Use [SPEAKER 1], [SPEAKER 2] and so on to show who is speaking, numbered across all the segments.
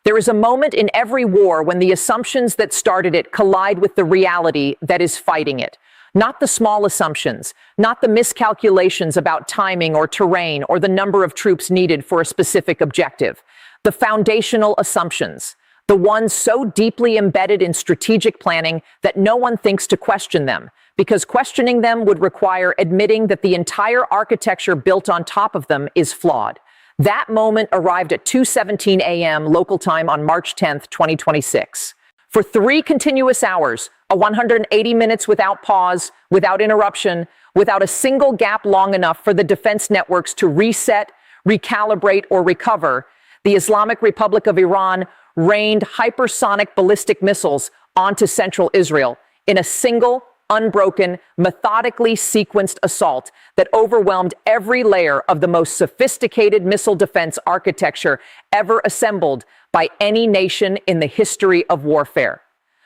[SPEAKER 1] There is a moment in every war when the assumptions that started it collide with the reality that is fighting it. Not the small assumptions, not the miscalculations about timing or terrain or the number of troops needed for a specific objective. The foundational assumptions, the ones so deeply embedded in strategic planning that no one thinks to question them, because questioning them would require admitting that the entire architecture built on top of them is flawed. That moment arrived at 2:17 a.m. local time on March 10th, 2026. For 3 continuous hours, a 180 minutes without pause, without interruption, without a single gap long enough for the defense networks to reset, recalibrate, or recover, the Islamic Republic of Iran rained hypersonic ballistic missiles onto central Israel in a single, unbroken, methodically sequenced assault that overwhelmed every layer of the most sophisticated missile defense architecture ever assembled by any nation in the history of warfare.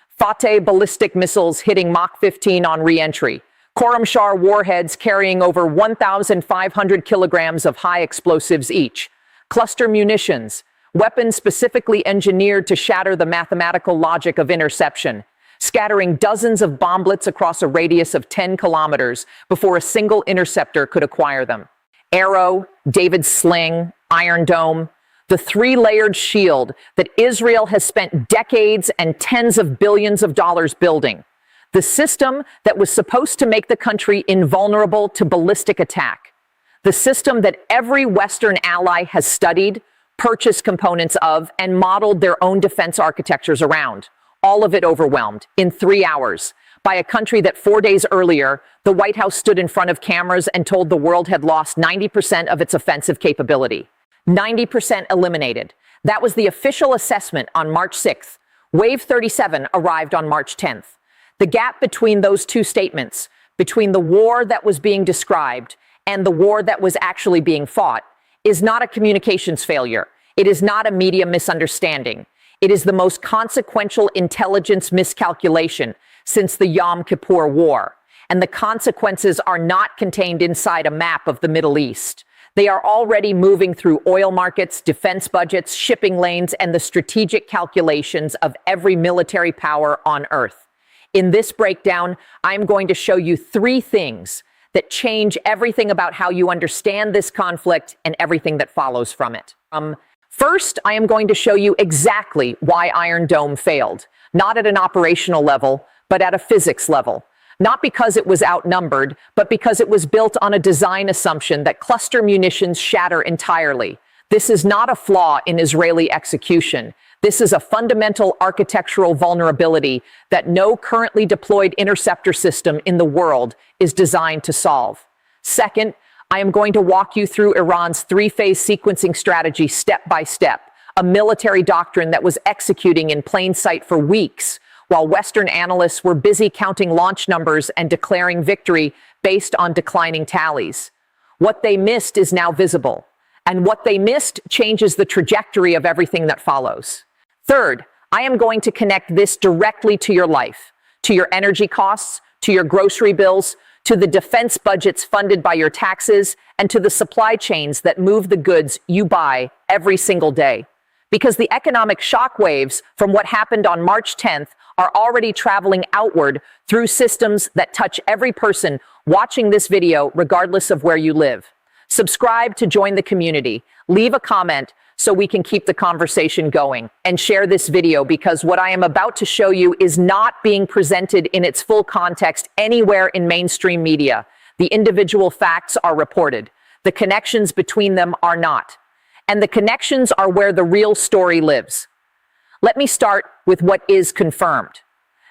[SPEAKER 1] Fateh ballistic missiles hitting Mach 15 on re-entry, Khorramshahr warheads carrying over 1,500 kilograms of high explosives each, cluster munitions, weapons specifically engineered to shatter the mathematical logic of interception, scattering dozens of bomblets across a radius of 10 kilometers before a single interceptor could acquire them. Arrow, David's sling, Iron Dome, the 3-layered shield that Israel has spent decades and tens of billions of dollars building. The system that was supposed to make the country invulnerable to ballistic attack. The system that every Western ally has studied, purchased components of, and modeled their own defense architectures around. All of it overwhelmed in 3 hours by a country that 4 days earlier, the White House stood in front of cameras and told the world had lost 90% of its offensive capability. 90% eliminated. That was the official assessment on March 6th. Wave 37 arrived on March 10th. The gap between those two statements, between the war that was being described and the war that was actually being fought, is not a communications failure. It is not a media misunderstanding. It is the most consequential intelligence miscalculation since the Yom Kippur War. And the consequences are not contained inside a map of the Middle East. They are already moving through oil markets, defense budgets, shipping lanes, and the strategic calculations of every military power on Earth. In this breakdown, I'm going to show you 3 things that change everything about how you understand this conflict and everything that follows from it. First, I am going to show you exactly why Iron Dome failed, not at an operational level, but at a physics level. Not because it was outnumbered, but because it was built on a design assumption that cluster munitions shatter entirely. This is not a flaw in Israeli execution. This is a fundamental architectural vulnerability that no currently deployed interceptor system in the world is designed to solve. Second, I am going to walk you through Iran's 3-phase sequencing strategy step by step, a military doctrine that was executing in plain sight for weeks, while Western analysts were busy counting launch numbers and declaring victory based on declining tallies. What they missed is now visible, and what they missed changes the trajectory of everything that follows. Third, I am going to connect this directly to your life, to your energy costs, to your grocery bills, to the defense budgets funded by your taxes, and to the supply chains that move the goods you buy every single day. Because the economic shockwaves from what happened on March 10th are already traveling outward through systems that touch every person watching this video, regardless of where you live. Subscribe to join the community. Leave a comment so we can keep the conversation going, and share this video because what I am about to show you is not being presented in its full context anywhere in mainstream media. The individual facts are reported. The connections between them are not. And the connections are where the real story lives. Let me start with what is confirmed,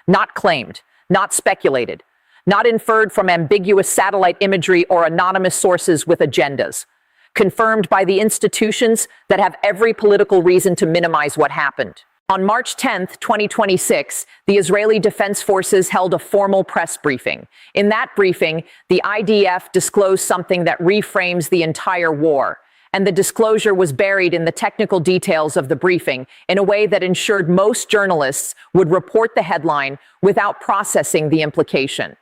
[SPEAKER 1] not claimed, not speculated, not inferred from ambiguous satellite imagery or anonymous sources with agendas. Confirmed by the institutions that have every political reason to minimize what happened. On March 10th, 2026, the Israeli Defense Forces held a formal press briefing. In that briefing, the IDF disclosed something that reframes the entire war. And the disclosure was buried in the technical details of the briefing in a way that ensured most journalists would report the headline without processing the implication.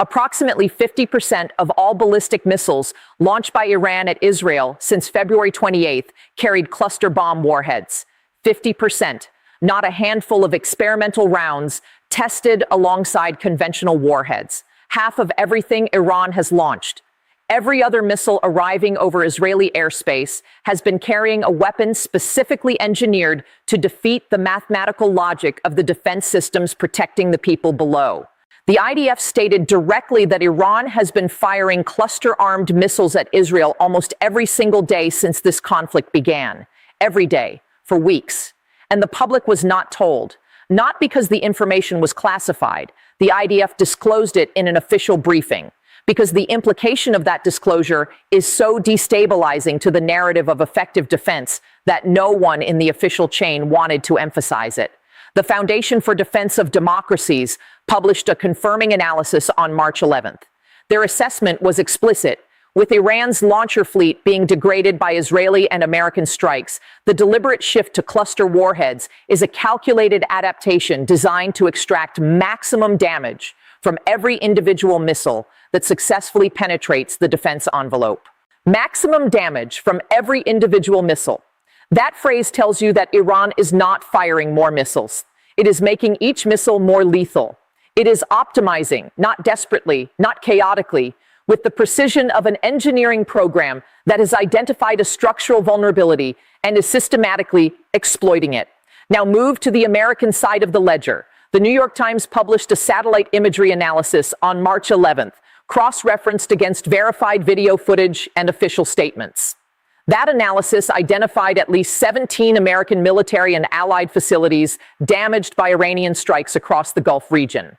[SPEAKER 1] Approximately 50% of all ballistic missiles launched by Iran at Israel since February 28th carried cluster bomb warheads. 50%, not a handful of experimental rounds tested alongside conventional warheads. Half of everything Iran has launched. Every other missile arriving over Israeli airspace has been carrying a weapon specifically engineered to defeat the mathematical logic of the defense systems protecting the people below. The IDF stated directly that Iran has been firing cluster-armed missiles at Israel almost every single day since this conflict began. Every day, for weeks. And the public was not told. Not because the information was classified. The IDF disclosed it in an official briefing. Because the implication of that disclosure is so destabilizing to the narrative of effective defense that no one in the official chain wanted to emphasize it. The Foundation for Defense of Democracies published a confirming analysis on March 11th. Their assessment was explicit. With Iran's launcher fleet being degraded by Israeli and American strikes, the deliberate shift to cluster warheads is a calculated adaptation designed to extract maximum damage from every individual missile that successfully penetrates the defense envelope. Maximum damage from every individual missile. That phrase tells you that Iran is not firing more missiles. It is making each missile more lethal. It is optimizing, not desperately, not chaotically, with the precision of an engineering program that has identified a structural vulnerability and is systematically exploiting it. Now move to the American side of the ledger. The New York Times published a satellite imagery analysis on March 11th, cross-referenced against verified video footage and official statements. That analysis identified at least 17 American military and allied facilities damaged by Iranian strikes across the Gulf region.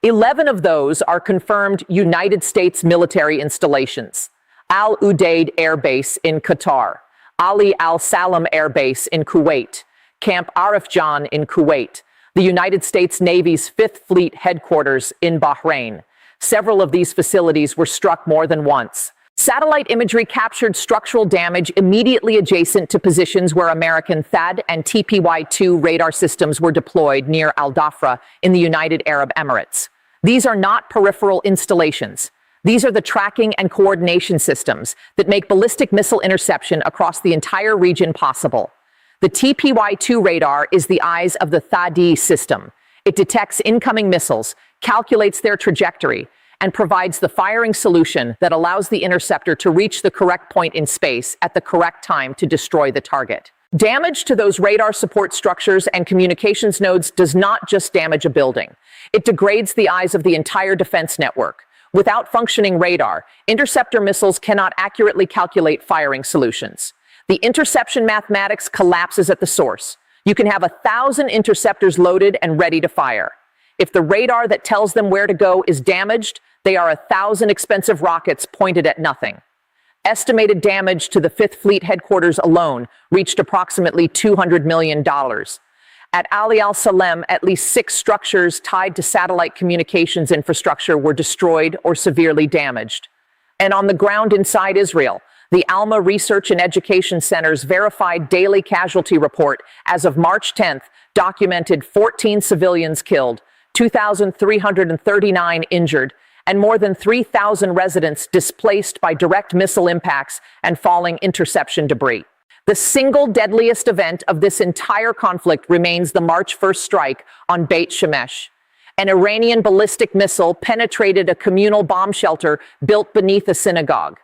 [SPEAKER 1] 11 of those are confirmed United States military installations. Al Udeid Air Base in Qatar, Ali Al Salam Air Base in Kuwait, Camp Arifjan in Kuwait, the United States Navy's 5th Fleet headquarters in Bahrain. Several of these facilities were struck more than once. Satellite imagery captured structural damage immediately adjacent to positions where American THAAD and TPY-2 radar systems were deployed near Al Dhafra in the United Arab Emirates. These are not peripheral installations. These are the tracking and coordination systems that make ballistic missile interception across the entire region possible. The TPY-2 radar is the eyes of the THAAD system. It detects incoming missiles, calculates their trajectory, and provides the firing solution that allows the interceptor to reach the correct point in space at the correct time to destroy the target. Damage to those radar support structures and communications nodes does not just damage a building. It degrades the eyes of the entire defense network. Without functioning radar, interceptor missiles cannot accurately calculate firing solutions. The interception mathematics collapses at the source. You can have 1,000 interceptors loaded and ready to fire. If the radar that tells them where to go is damaged, they are 1,000 expensive rockets pointed at nothing. Estimated damage to the 5th Fleet headquarters alone reached approximately $200 million. At Ali Al Salem, at least 6 structures tied to satellite communications infrastructure were destroyed or severely damaged. And on the ground inside Israel, the Alma Research and Education Center's verified daily casualty report as of March 10th documented 14 civilians killed, 2,339 injured, and more than 3,000 residents displaced by direct missile impacts and falling interception debris. The single deadliest event of this entire conflict remains the March 1st strike on Beit Shemesh. An Iranian ballistic missile penetrated a communal bomb shelter built beneath a synagogue.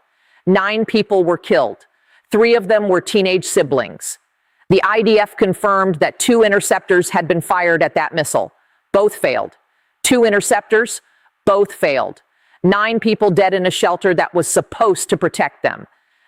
[SPEAKER 1] 9 people were killed. 3 of them were teenage siblings. The IDF confirmed that 2 interceptors had been fired at that missile. Both failed. 2 interceptors, both failed. 9 people dead in a shelter that was supposed to protect them.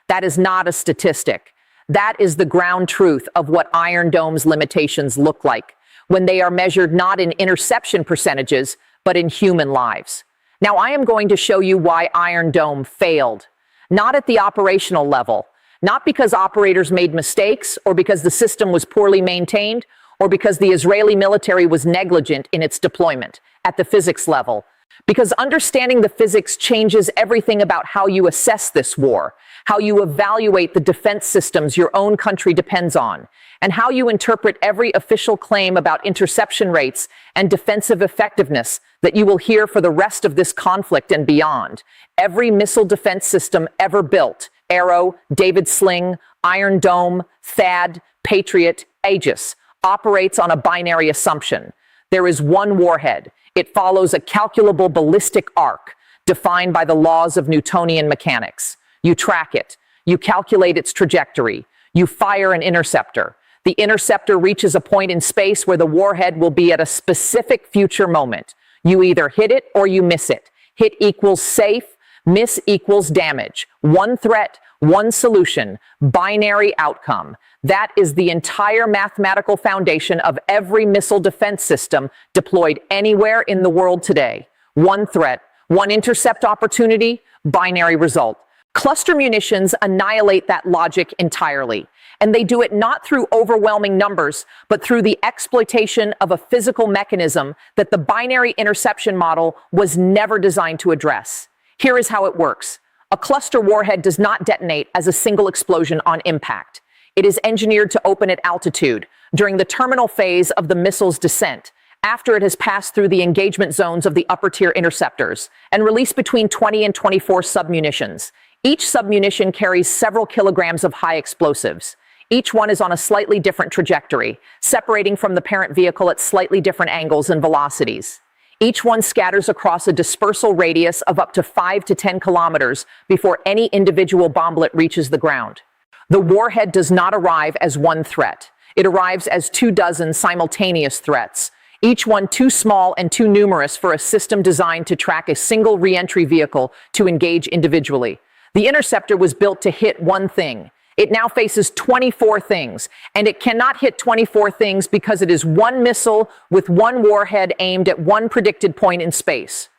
[SPEAKER 1] That is not a statistic. That is the ground truth of what Iron Dome's limitations look like when they are measured not in interception percentages, but in human lives. Now, I am going to show you why Iron Dome failed. Not at the operational level, not because operators made mistakes or because the system was poorly maintained or because the Israeli military was negligent in its deployment. At the physics level, because understanding the physics changes everything about how you assess this war, how you evaluate the defense systems your own country depends on, and how you interpret every official claim about interception rates and defensive effectiveness that you will hear for the rest of this conflict and beyond. Every missile defense system ever built, Arrow, David Sling, Iron Dome, THAAD, Patriot, Aegis operates on a binary assumption. There is one warhead. It follows a calculable ballistic arc defined by the laws of Newtonian mechanics. You track it. You calculate its trajectory. You fire an interceptor. The interceptor reaches a point in space where the warhead will be at a specific future moment. You either hit it or you miss it. Hit equals safe, miss equals damage. One threat, one solution, binary outcome. That is the entire mathematical foundation of every missile defense system deployed anywhere in the world today. One threat, one intercept opportunity, binary result. Cluster munitions annihilate that logic entirely. And they do it not through overwhelming numbers, but through the exploitation of a physical mechanism that the binary interception model was never designed to address. Here is how it works. A cluster warhead does not detonate as a single explosion on impact. It is engineered to open at altitude during the terminal phase of the missile's descent, after it has passed through the engagement zones of the upper-tier interceptors, and release between 20 and 24 submunitions. Each submunition carries several kilograms of high explosives. Each one is on a slightly different trajectory, separating from the parent vehicle at slightly different angles and velocities. Each one scatters across a dispersal radius of up to 5 to 10 kilometers before any individual bomblet reaches the ground. The warhead does not arrive as one threat. It arrives as 24 simultaneous threats, each one too small and too numerous for a system designed to track a single re-entry vehicle to engage individually. The interceptor was built to hit one thing. It now faces 24 things, and it cannot hit 24 things because it is one missile with one warhead aimed at one predicted point in space.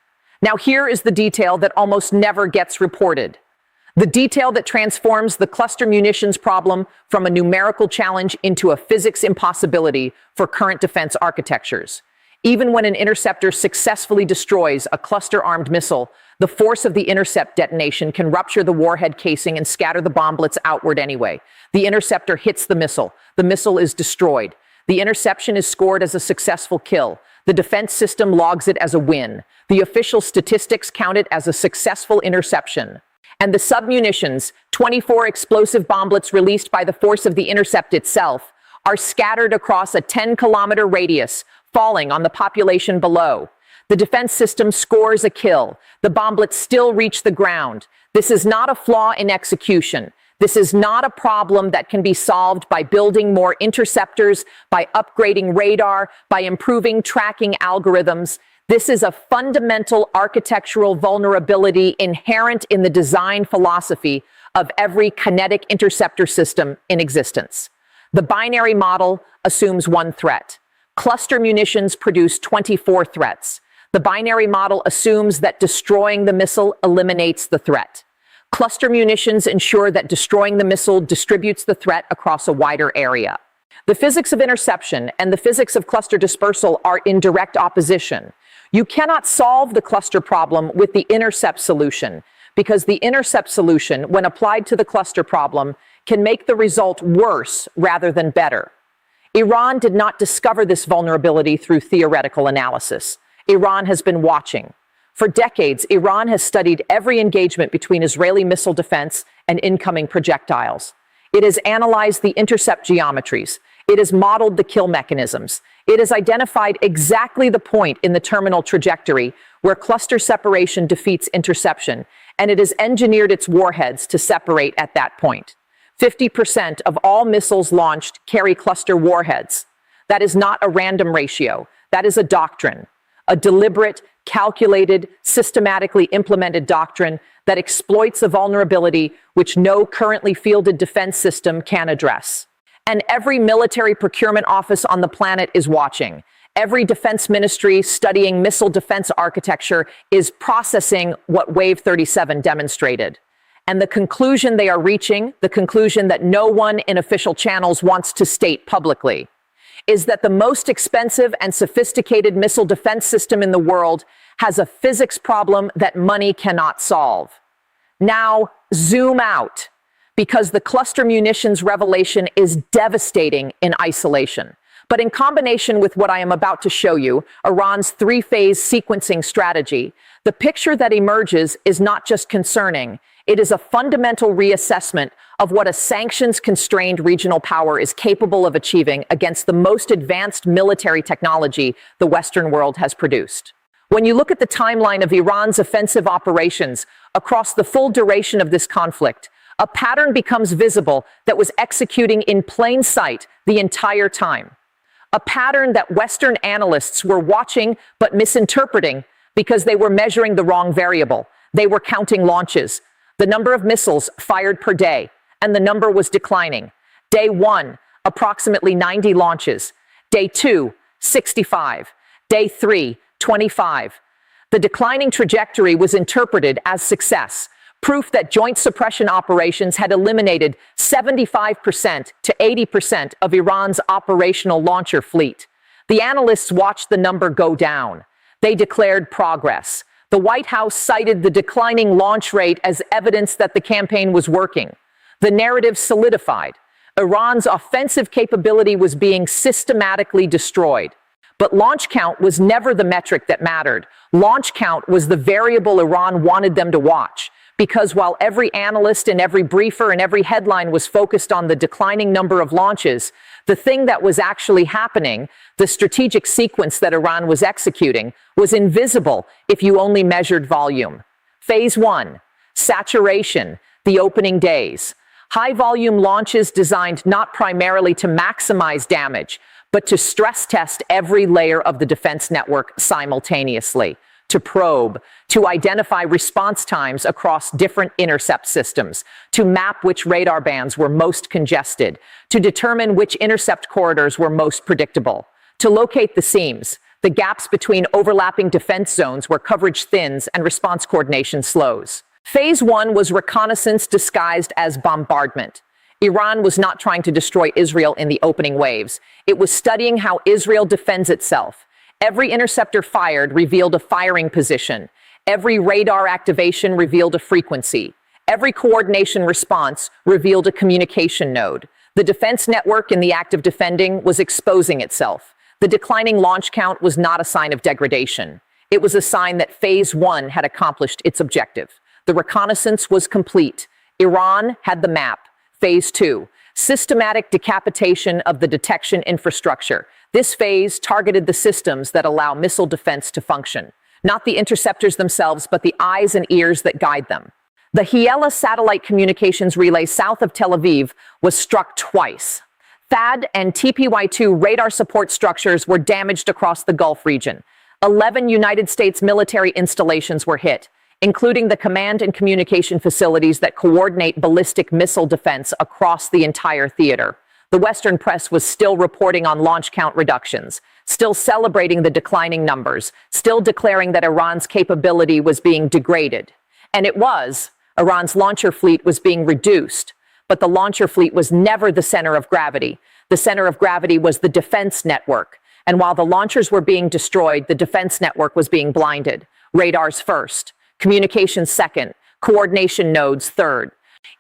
[SPEAKER 1] Now here is the detail that almost never gets reported. The detail that transforms the cluster munitions problem from a numerical challenge into a physics impossibility for current defense architectures. Even when an interceptor successfully destroys a cluster-armed missile, the force of the intercept detonation can rupture the warhead casing and scatter the bomblets outward anyway. The interceptor hits the missile. The missile is destroyed. The interception is scored as a successful kill. The defense system logs it as a win. The official statistics count it as a successful interception. And the submunitions, 24 explosive bomblets released by the force of the intercept itself, are scattered across a 10-kilometer radius, falling on the population below. The defense system scores a kill. The bomblets still reach the ground. This is not a flaw in execution. This is not a problem that can be solved by building more interceptors, by upgrading radar, by improving tracking algorithms. This is a fundamental architectural vulnerability inherent in the design philosophy of every kinetic interceptor system in existence. The binary model assumes one threat. Cluster munitions produce 24 threats. The binary model assumes that destroying the missile eliminates the threat. Cluster munitions ensure that destroying the missile distributes the threat across a wider area. The physics of interception and the physics of cluster dispersal are in direct opposition. You cannot solve the cluster problem with the intercept solution, because the intercept solution, when applied to the cluster problem, can make the result worse rather than better. Iran did not discover this vulnerability through theoretical analysis. Iran has been watching. For decades, Iran has studied every engagement between Israeli missile defense and incoming projectiles. It has analyzed the intercept geometries. It has modeled the kill mechanisms. It has identified exactly the point in the terminal trajectory where cluster separation defeats interception, and it has engineered its warheads to separate at that point. 50% of all missiles launched carry cluster warheads. That is not a random ratio. That is a doctrine. A deliberate, calculated, systematically implemented doctrine that exploits a vulnerability which no currently fielded defense system can address. And every military procurement office on the planet is watching. Every defense ministry studying missile defense architecture is processing what Wave 37 demonstrated. And the conclusion they are reaching, the conclusion that no one in official channels wants to state publicly, is that the most expensive and sophisticated missile defense system in the world has a physics problem that money cannot solve. Now, zoom out, because the cluster munitions revelation is devastating in isolation. But in combination with what I am about to show you, Iran's three-phase sequencing strategy, the picture that emerges is not just concerning, it is a fundamental reassessment of what a sanctions-constrained regional power is capable of achieving against the most advanced military technology the Western world has produced. When you look at the timeline of Iran's offensive operations across the full duration of this conflict, a pattern becomes visible that was executing in plain sight the entire time. A pattern that Western analysts were watching but misinterpreting because they were measuring the wrong variable. They were counting launches, the number of missiles fired per day, and the number was declining. Day 1, approximately 90 launches. Day 2, 65. Day 3, 25. The declining trajectory was interpreted as success, proof that joint suppression operations had eliminated 75% to 80% of Iran's operational launcher fleet. The analysts watched the number go down. They declared progress. The White House cited the declining launch rate as evidence that the campaign was working. The narrative solidified. Iran's offensive capability was being systematically destroyed. But launch count was never the metric that mattered. Launch count was the variable Iran wanted them to watch. Because while every analyst and every briefer and every headline was focused on the declining number of launches, the thing that was actually happening, the strategic sequence that Iran was executing, was invisible if you only measured volume. Phase 1, saturation, the opening days. High-volume launches designed not primarily to maximize damage, but to stress test every layer of the defense network simultaneously, to probe, to identify response times across different intercept systems, to map which radar bands were most congested, to determine which intercept corridors were most predictable, to locate the seams, the gaps between overlapping defense zones where coverage thins and response coordination slows. Phase 1 was reconnaissance disguised as bombardment. Iran was not trying to destroy Israel in the opening waves. It was studying how Israel defends itself. Every interceptor fired revealed a firing position. Every radar activation revealed a frequency. Every coordination response revealed a communication node. The defense network in the act of defending was exposing itself. The declining launch count was not a sign of degradation. It was a sign that Phase 1 had accomplished its objective. The reconnaissance was complete. Iran had the map. Phase 2, systematic decapitation of the detection infrastructure. This phase targeted the systems that allow missile defense to function. Not the interceptors themselves, but the eyes and ears that guide them. The Hiela satellite communications relay south of Tel Aviv was struck twice. THAAD and TPY-2 radar support structures were damaged across the Gulf region. 11 United States military installations were hit, including the command and communication facilities that coordinate ballistic missile defense across the entire theater. The Western press was still reporting on launch count reductions, still celebrating the declining numbers, still declaring that Iran's capability was being degraded. And it was. Iran's launcher fleet was being reduced. But the launcher fleet was never the center of gravity. The center of gravity was the defense network. And while the launchers were being destroyed, the defense network was being blinded. Radars first. Communications second, coordination nodes third.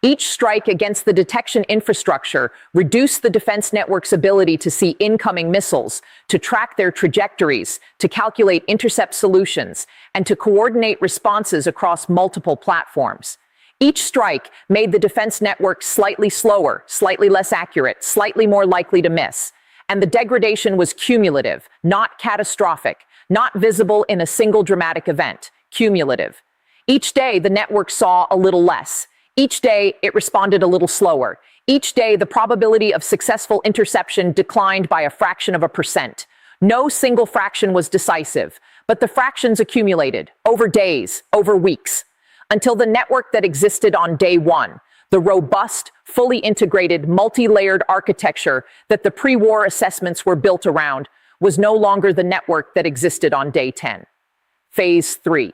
[SPEAKER 1] Each strike against the detection infrastructure reduced the defense network's ability to see incoming missiles, to track their trajectories, to calculate intercept solutions, and to coordinate responses across multiple platforms. Each strike made the defense network slightly slower, slightly less accurate, slightly more likely to miss. And the degradation was cumulative, not catastrophic, not visible in a single dramatic event, cumulative. Each day, the network saw a little less. Each day, it responded a little slower. Each day, the probability of successful interception declined by a fraction of a percent. No single fraction was decisive, but the fractions accumulated over days, over weeks, until the network that existed on day 1, the robust, fully integrated, multi-layered architecture that the pre-war assessments were built around, was no longer the network that existed on day 10. Phase 3.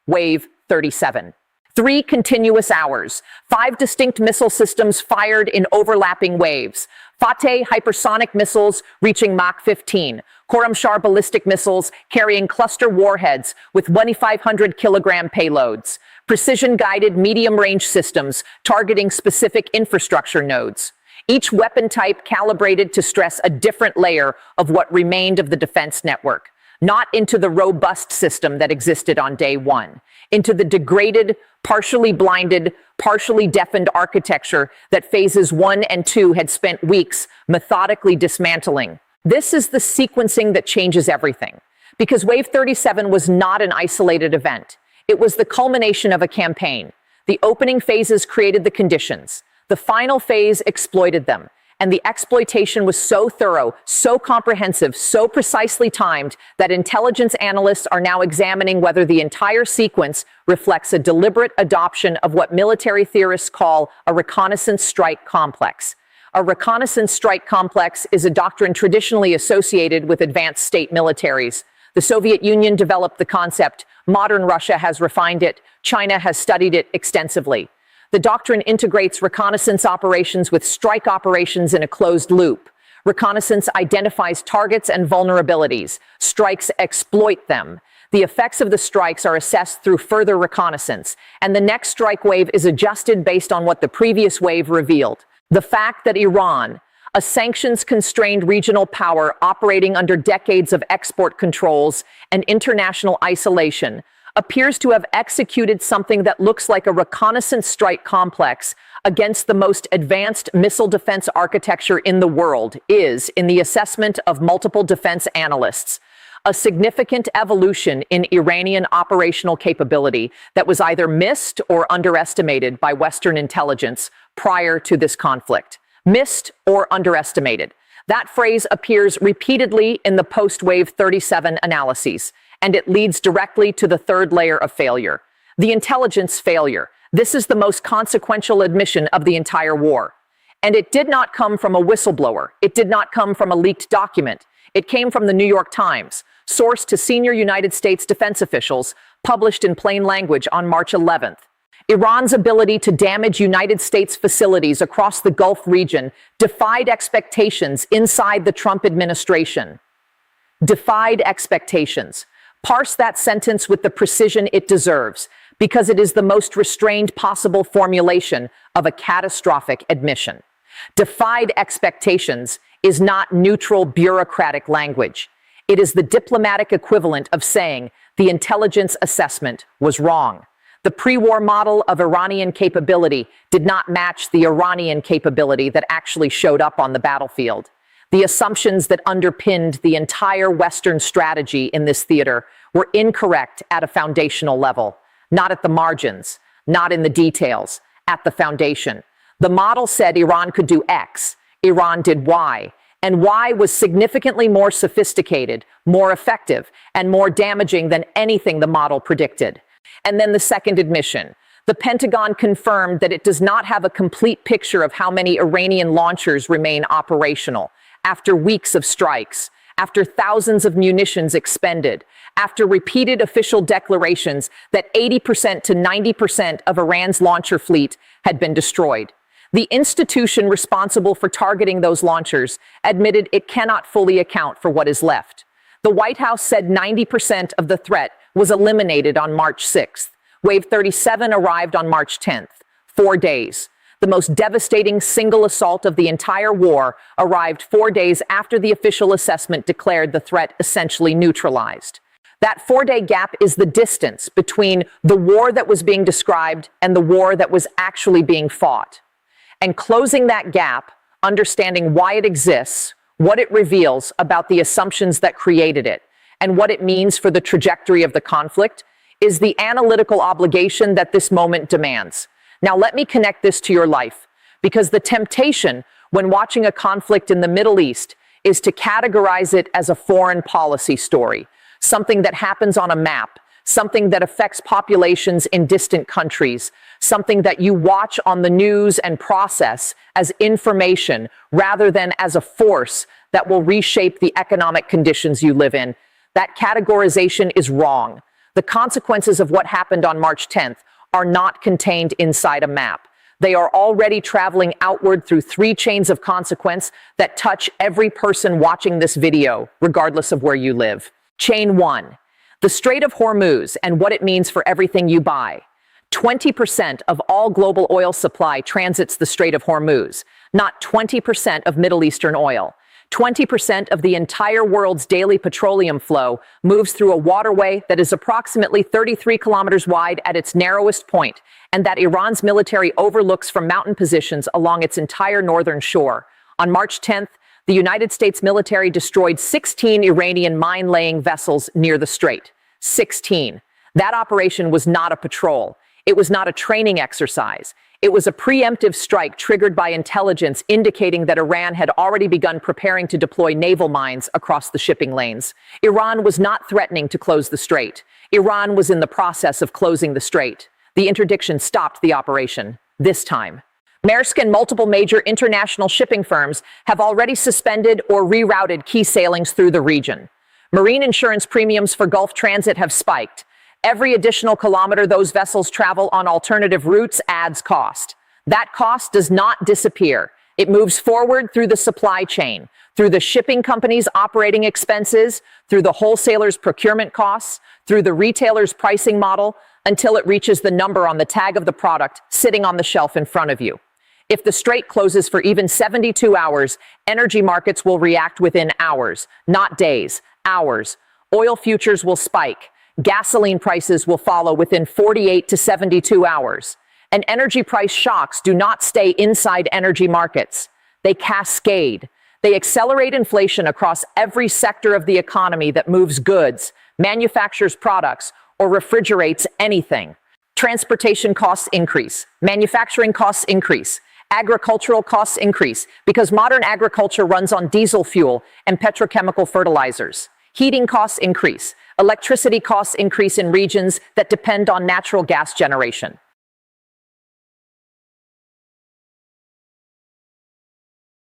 [SPEAKER 1] Wave 37. 3 continuous hours. 5 distinct missile systems fired in overlapping waves. Fateh hypersonic missiles reaching Mach 15. Khorramshahr ballistic missiles carrying cluster warheads with 2,500 kilogram payloads. Precision-guided medium-range systems targeting specific infrastructure nodes. Each weapon type calibrated to stress a different layer of what remained of the defense network. not into the robust system that existed on day one, into the degraded, partially blinded, partially deafened architecture that phases 1 and 2 had spent weeks methodically dismantling. This is the sequencing that changes everything. Because Wave 37 was not an isolated event. It was the culmination of a campaign. The opening phases created the conditions. The final phase exploited them. And the exploitation was so thorough, so comprehensive, so precisely timed that intelligence analysts are now examining whether the entire sequence reflects a deliberate adoption of what military theorists call a reconnaissance strike complex. A reconnaissance strike complex is a doctrine traditionally associated with advanced state militaries. The Soviet Union developed the concept. Modern Russia has refined it. China has studied it extensively. The doctrine integrates reconnaissance operations with strike operations in a closed loop. Reconnaissance identifies targets and vulnerabilities. Strikes exploit them. The effects of the strikes are assessed through further reconnaissance, and the next strike wave is adjusted based on what the previous wave revealed. The fact that Iran, a sanctions-constrained regional power operating under decades of export controls and international isolation, appears to have executed something that looks like a reconnaissance strike complex against the most advanced missile defense architecture in the world is, in the assessment of multiple defense analysts, a significant evolution in Iranian operational capability that was either missed or underestimated by Western intelligence prior to this conflict. Missed or underestimated. That phrase appears repeatedly in the post-Wave 37 analyses, and it leads directly to the third layer of failure, the intelligence failure. This is the most consequential admission of the entire war. And it did not come from a whistleblower. It did not come from a leaked document. It came from the New York Times, sourced to senior United States defense officials, published in plain language on March 11th. Iran's ability to damage United States facilities across the Gulf region defied expectations inside the Trump administration. Defied expectations. Parse that sentence with the precision it deserves, because it is the most restrained possible formulation of a catastrophic admission. Defied expectations is not neutral bureaucratic language. It is the diplomatic equivalent of saying the intelligence assessment was wrong. The pre-war model of Iranian capability did not match the Iranian capability that actually showed up on the battlefield. The assumptions that underpinned the entire Western strategy in this theater were incorrect at a foundational level, not at the margins, not in the details, at the foundation. The model said Iran could do X, Iran did Y, and Y was significantly more sophisticated, more effective, and more damaging than anything the model predicted. And then the second admission. The Pentagon confirmed that it does not have a complete picture of how many Iranian launchers remain operational after weeks of strikes, after thousands of munitions expended, after repeated official declarations that 80% to 90% of Iran's launcher fleet had been destroyed. The institution responsible for targeting those launchers admitted it cannot fully account for what is left. The White House said 90% of the threat was eliminated on March 6th. Wave 37 arrived on March 10th, 4 days. The most devastating single assault of the entire war arrived 4 days after the official assessment declared the threat essentially neutralized. That 4-day gap is the distance between the war that was being described and the war that was actually being fought. And closing that gap, understanding why it exists, what it reveals about the assumptions that created it, and what it means for the trajectory of the conflict, is the analytical obligation that this moment demands. Now, let me connect this to your life, because the temptation when watching a conflict in the Middle East is to categorize it as a foreign policy story, something that happens on a map, something that affects populations in distant countries, something that you watch on the news and process as information rather than as a force that will reshape the economic conditions you live in. That categorization is wrong. The consequences of what happened on March 10th are not contained inside a map. They are already traveling outward through 3 chains of consequence that touch every person watching this video, regardless of where you live. Chain 1, the Strait of Hormuz and what it means for everything you buy. 20% of all global oil supply transits the Strait of Hormuz, not 20% of Middle Eastern oil. 20% of the entire world's daily petroleum flow moves through a waterway that is approximately 33 kilometers wide at its narrowest point, and that Iran's military overlooks from mountain positions along its entire northern shore. On March 10th, the United States military destroyed 16 Iranian mine-laying vessels near the strait. 16. That operation was not a patrol. It was not a training exercise. It was a preemptive strike triggered by intelligence indicating that Iran had already begun preparing to deploy naval mines across the shipping lanes. Iran was not threatening to close the strait. Iran was in the process of closing the strait. The interdiction stopped the operation, this time. Maersk and multiple major international shipping firms have already suspended or rerouted key sailings through the region. Marine insurance premiums for Gulf transit have spiked. Every additional kilometer those vessels travel on alternative routes adds cost. That cost does not disappear. It moves forward through the supply chain, through the shipping company's operating expenses, through the wholesaler's procurement costs, through the retailer's pricing model, until it reaches the number on the tag of the product sitting on the shelf in front of you. If the strait closes for even 72 hours, energy markets will react within hours, not days, hours. Oil futures will spike. Gasoline prices will follow within 48 to 72 hours. And energy price shocks do not stay inside energy markets. They cascade. They accelerate inflation across every sector of the economy that moves goods, manufactures products, or refrigerates anything. Transportation costs increase. Manufacturing costs increase. Agricultural costs increase because modern agriculture runs on diesel fuel and petrochemical fertilizers. Heating costs increase. Electricity costs increase in regions that depend on natural gas generation.